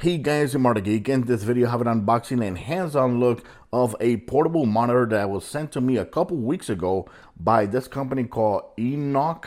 Hey guys, I'm Marta Geek. In this video I have an unboxing and hands-on look of a portable monitor that was sent to me a couple weeks ago by this company called Innocn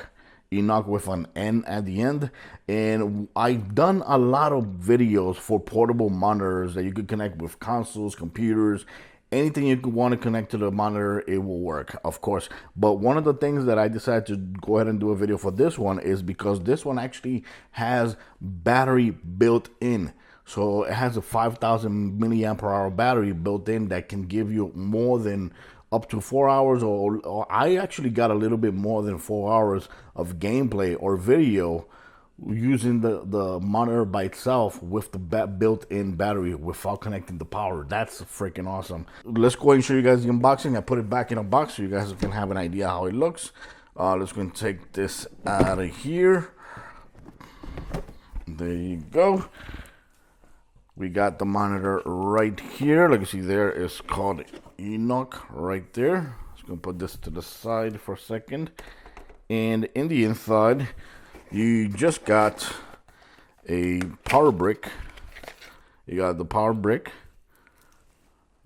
with an N at the end. And I've done a lot of videos for portable monitors that you could connect with consoles, computers, anything you could want to connect to the monitor, it will work, of course. But one of the things that I decided to go ahead and do a video for this one is because this one actually has battery built in. So it has a 5,000 milliamp hour battery built in that can give you more than up to 4 hours, or I actually got a little bit more than 4 hours of gameplay or video using the monitor by itself with the built-in battery without connecting the power. That's freaking awesome. Let's go ahead and show you guys the unboxing. I put it back in a box so you guys can have an idea how it looks. Let's go and take this out of here. There you go. We got the monitor right here. Like you see there, it's called Innocn right there. Just gonna put this to the side for a second. And in the inside, you just got a power brick. You got the power brick.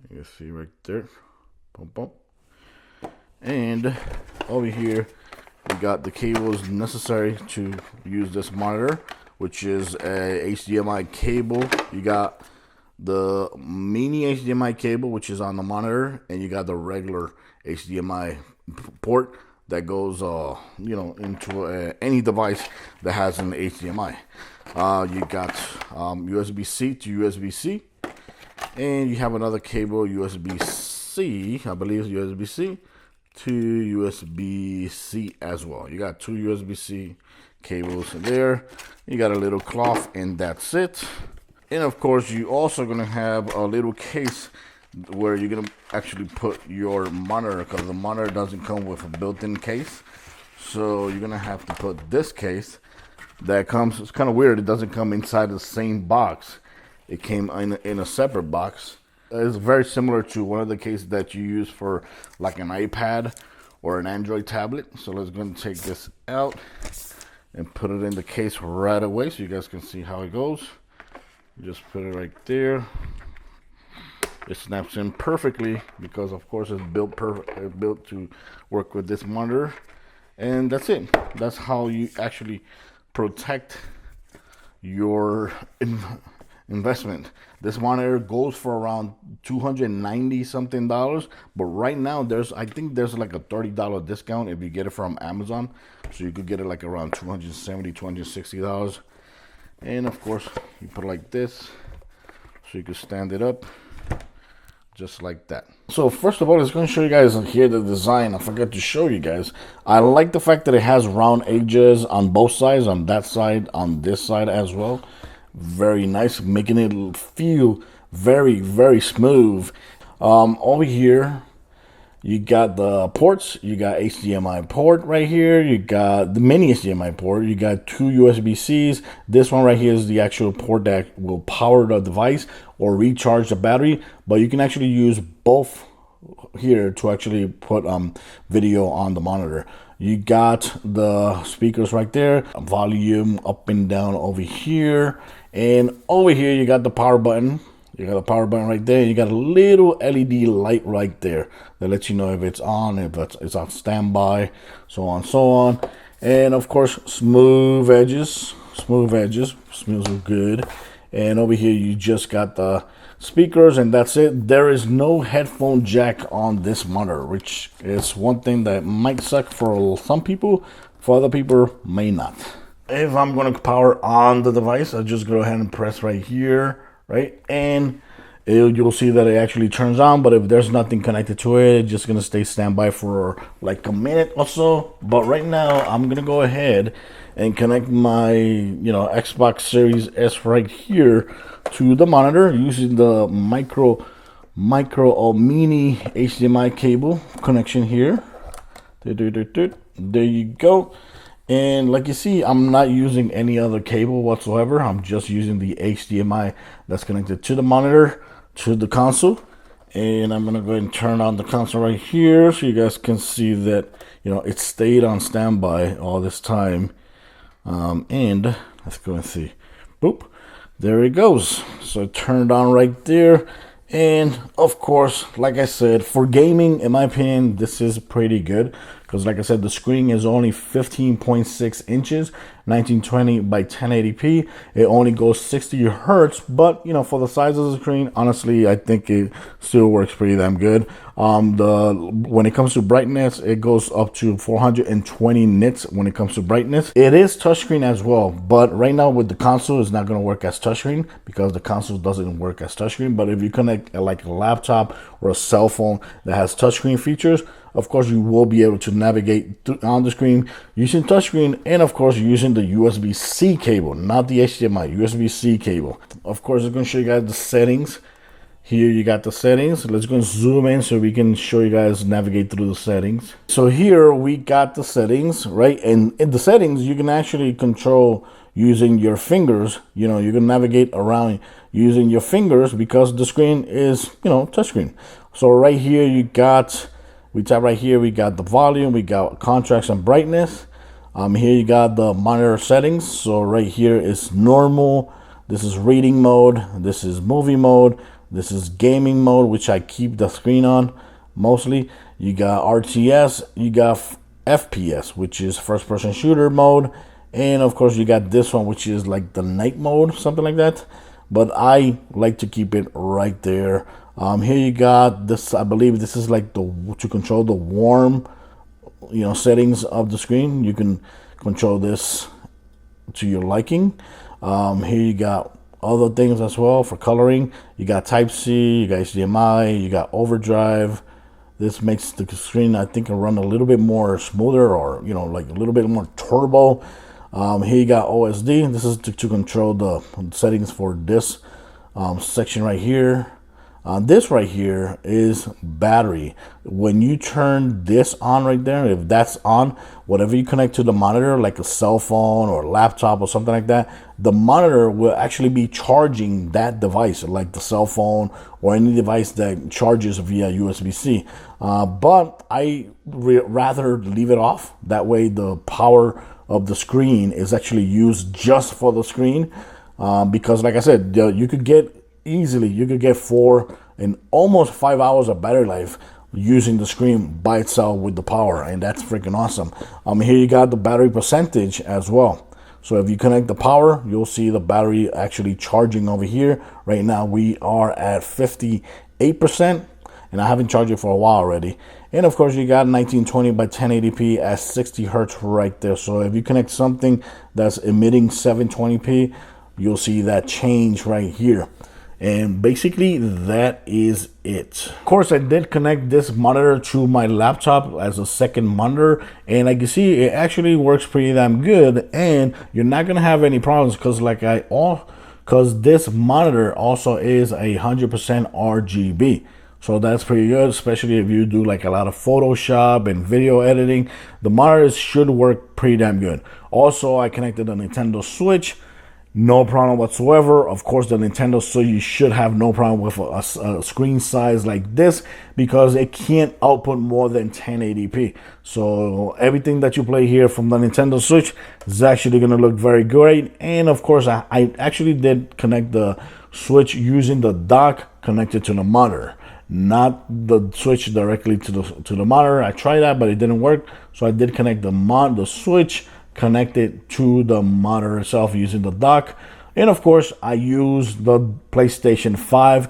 You can see right there. Boom, boom. And over here, you got the cables necessary to use this monitor, which is a HDMI cable. You got the mini HDMI cable, which is on the monitor, and you got the regular HDMI port that goes, into any device that has an HDMI. You got USB-C to USB-C, and you have another cable, USB-C, I believe USB-C to USB-C as well. You got two USB-C cables there. You got a little cloth, and that's it. And of course, you also gonna have a little case where you're gonna actually put your monitor, because the monitor doesn't come with a built-in case. So you're gonna have to put this case that comes, it's kind of weird, it doesn't come inside the same box. It came in a separate box. It's very similar to one of the cases that you use for like an iPad or an Android tablet. So let's go and take this out and put it in the case right away so you guys can see how it goes. You just put it right there. It snaps in perfectly because of course it's built to work with this monitor. And that's it. That's how you actually protect your investment. This monitor goes for around $290 something, but right now I think there's like a $30 discount if you get it from Amazon, so you could get it like around $270, $260. And of course you put it like this so you can stand it up just like that. So first of all, it's going to show you guys here the design. I forgot to show you guys. I like the fact that it has round edges on both sides, on that side, on this side as well. Very nice, making it feel very, very smooth. Over here you got the ports. You got HDMI port right here. You got the mini HDMI port. You got two USB-Cs. This one right here is the actual port that will power the device or recharge the battery, but you can actually use both here to actually put video on the monitor. You got the speakers right there, volume up and down over here, and over here you got the power button. You got a power button right there. You got a little LED light right there that lets you know if it's on, if it's on standby, so on, so on. And of course, smooth edges, smells good. And over here, you just got the speakers, and that's it. There is no headphone jack on this monitor, which is one thing that might suck for some people. For other people, may not. If I'm going to power on the device, I'll just go ahead and press right here. Right, and you'll see that it actually turns on, but if there's nothing connected to it, it's just gonna stay standby for like a minute or so. But right now I'm gonna go ahead and connect my Xbox Series S right here to the monitor using the micro or mini HDMI cable connection here. There you go. And like you see, I'm not using any other cable whatsoever. I'm just using the HDMI that's connected to the monitor, to the console. And I'm going to go ahead and turn on the console right here so you guys can see that, it stayed on standby all this time. And let's go and see. Boop. There it goes. So turned on right there. And of course, like I said, for gaming, in my opinion, this is pretty good. Because like I said, the screen is only 15.6 inches, 1920 by 1080p. It only goes 60 hertz, but you know, for the size of the screen, honestly, I think it still works pretty damn good. When it comes to brightness, it goes up to 420 nits when it comes to brightness. It is touchscreen as well, but right now with the console, it's not going to work as touchscreen because the console doesn't work as touchscreen. But if you connect like a laptop or a cell phone that has touchscreen features, of course, you will be able to navigate on the screen using touchscreen, and of course, using the USB-C cable, not the HDMI, USB-C cable. Of course, I'm going to show you guys the settings. Here you got the settings. Let's go and zoom in so we can show you guys navigate through the settings. So here we got the settings, right? And in the settings, you can actually control using your fingers. You know, you can navigate around using your fingers because the screen is, you know, touchscreen. So right here you got, we tap right here, we got the volume, we got contrast and brightness. Here you got the monitor settings. So right here is normal. This is reading mode. This is movie mode. This is gaming mode, which I keep the screen on mostly. You got RTS, you got FPS, which is first person shooter mode. And of course you got this one, which is like the night mode, something like that. But I like to keep it right there. Here you got this, I believe this is like to control the warm, you know, settings of the screen. You can control this to your liking. Here you got other things as well for coloring. You got Type-C, you got HDMI, you got overdrive. This makes the screen, I think, run a little bit more smoother, or you know, like a little bit more turbo. Here you got OSD. This is to control the settings for this section right here. This right here is battery. When you turn this on right there, if that's on, whatever you connect to the monitor, like a cell phone or a laptop or something like that, the monitor will actually be charging that device, like the cell phone or any device that charges via USB-C. But I rather leave it off. That way the power of the screen is actually used just for the screen. Because like I said, you could get 4 and almost 5 hours of battery life using the screen by itself with the power, and that's freaking awesome. Here you got the battery percentage as well. So if you connect the power, you'll see the battery actually charging over here. Right now we are at 58%, and I haven't charged it for a while already. And of course you got 1920 by 1080p at 60 hertz right there. So if you connect something that's emitting 720p, you'll see that change right here. And basically that is it. Of course, I did connect this monitor to my laptop as a second monitor, and like you see, it actually works pretty damn good, and you're not gonna have any problems because this monitor also is 100% RGB. So that's pretty good, especially if you do like a lot of Photoshop and video editing. The monitors should work pretty damn good. Also, I connected a Nintendo Switch. No problem whatsoever. Of course, the Nintendo Switch, you should have no problem with a screen size like this because it can't output more than 1080p. So everything that you play here from the Nintendo Switch is actually going to look very great. And of course, I actually did connect the Switch using the dock connected to the monitor, not the Switch directly to the monitor. I tried that, but it didn't work. So I did connect the Switch connected to the monitor itself using the dock. And of course I use the PlayStation 5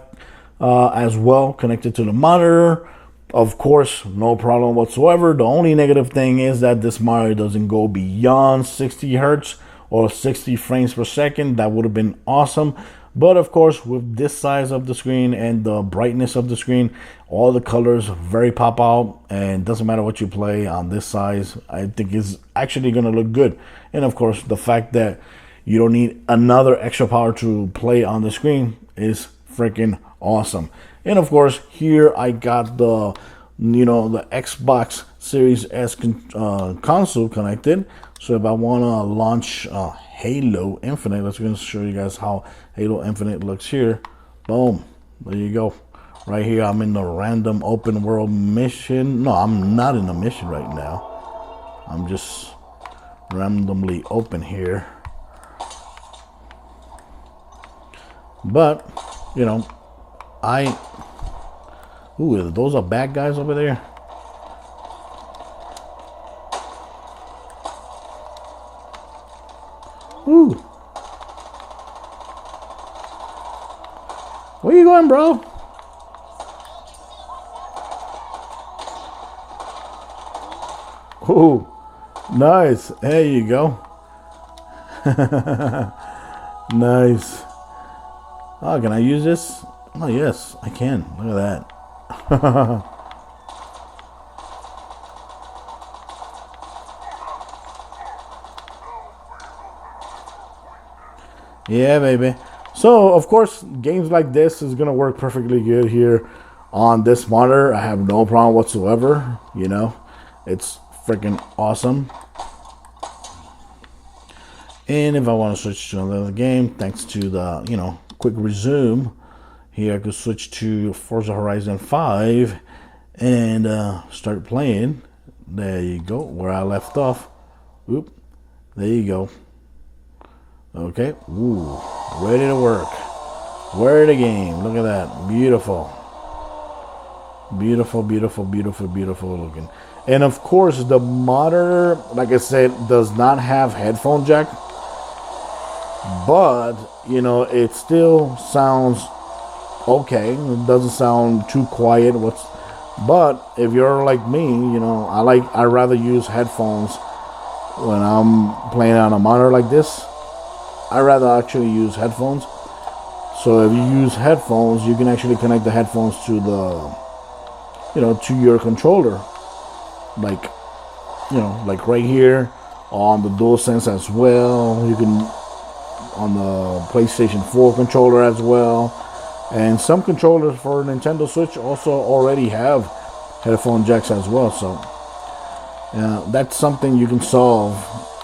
as well connected to the monitor. Of course, no problem whatsoever. The only negative thing is that this monitor doesn't go beyond 60 hertz or 60 frames per second. That would have been awesome. But of course, with this size of the screen and the brightness of the screen, all the colors very pop out, and doesn't matter what you play on this size, I think is actually going to look good. And of course, the fact that you don't need another extra power to play on the screen is freaking awesome. And of course, here I got the Xbox Series S console connected. So if I want to launch Halo Infinite, let's going to show you guys how Halo Infinite looks here. Boom, there you go. Right here, I'm in the random open world mission. No, I'm not in the mission right now. I'm just randomly open here. But you know, ooh, those are bad guys over there. Ooh. Where you going, bro? Ooh. Nice. There you go. Nice. Oh, can I use this? Oh, yes, I can. Look at that. Yeah, baby. So, of course, games like this is going to work perfectly good here on this monitor. I have no problem whatsoever. You know, it's freaking awesome. And if I want to switch to another game, thanks to the, you know, quick resume, here I could switch to Forza Horizon 5 and start playing. There you go, where I left off. Oop, there you go. Okay, ooh, ready to work. Where the game? Look at that, beautiful. Beautiful, beautiful, beautiful, beautiful looking. And of course, the monitor, like I said, does not have headphone jack. But, you know, it still sounds okay. It doesn't sound too quiet. But if you're like me, you know, I rather use headphones when I'm playing on a monitor like this. I rather actually use headphones. So if you use headphones, you can actually connect the headphones to the, you know, to your controller, like, you know, like right here on the DualSense as well. You can on the PlayStation 4 controller as well, and some controllers for Nintendo Switch also already have headphone jacks as well. So that's something you can solve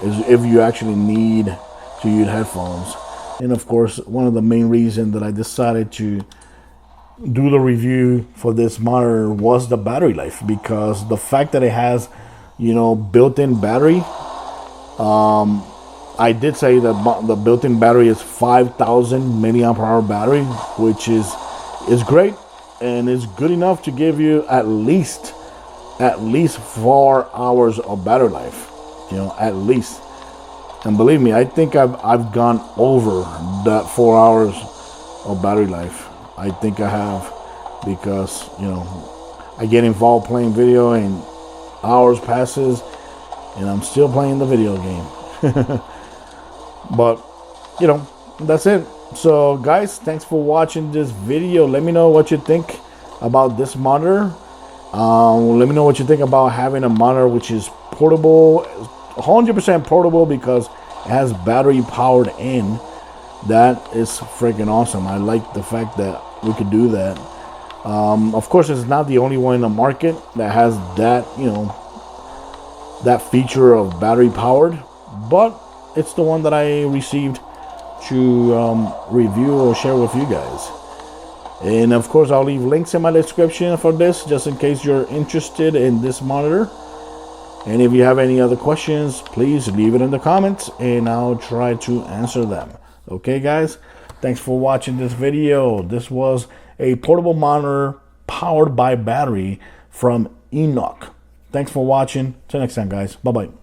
is if you actually need to use headphones. And of course, one of the main reasons that I decided to do the review for this monitor was the battery life, because the fact that it has, you know, built-in battery. I did say that the built-in battery is 5,000 milliamp hour battery, which is great and is good enough to give you at least 4 hours of battery life. You know, at least. And believe me, I think I've gone over that 4 hours of battery life. I think I have, because, you know, I get involved playing video and hours passes and I'm still playing the video game. But, you know, that's it. So, guys, thanks for watching this video. Let me know what you think about this monitor. Let me know what you think about having a monitor which is portable, 100% portable, because it has battery powered in. That is freaking awesome. I like the fact that we could do that. Of course, it's not the only one in the market that has that, you know, that feature of battery powered, but it's the one that I received to review or share with you guys. And of course, I'll leave links in my description for this, just in case you're interested in this monitor. And if you have any other questions, please leave it in the comments and I'll try to answer them. Okay, guys, thanks for watching this video. This was a portable monitor powered by battery from Innocn. Thanks for watching. Till next time, guys. Bye-bye.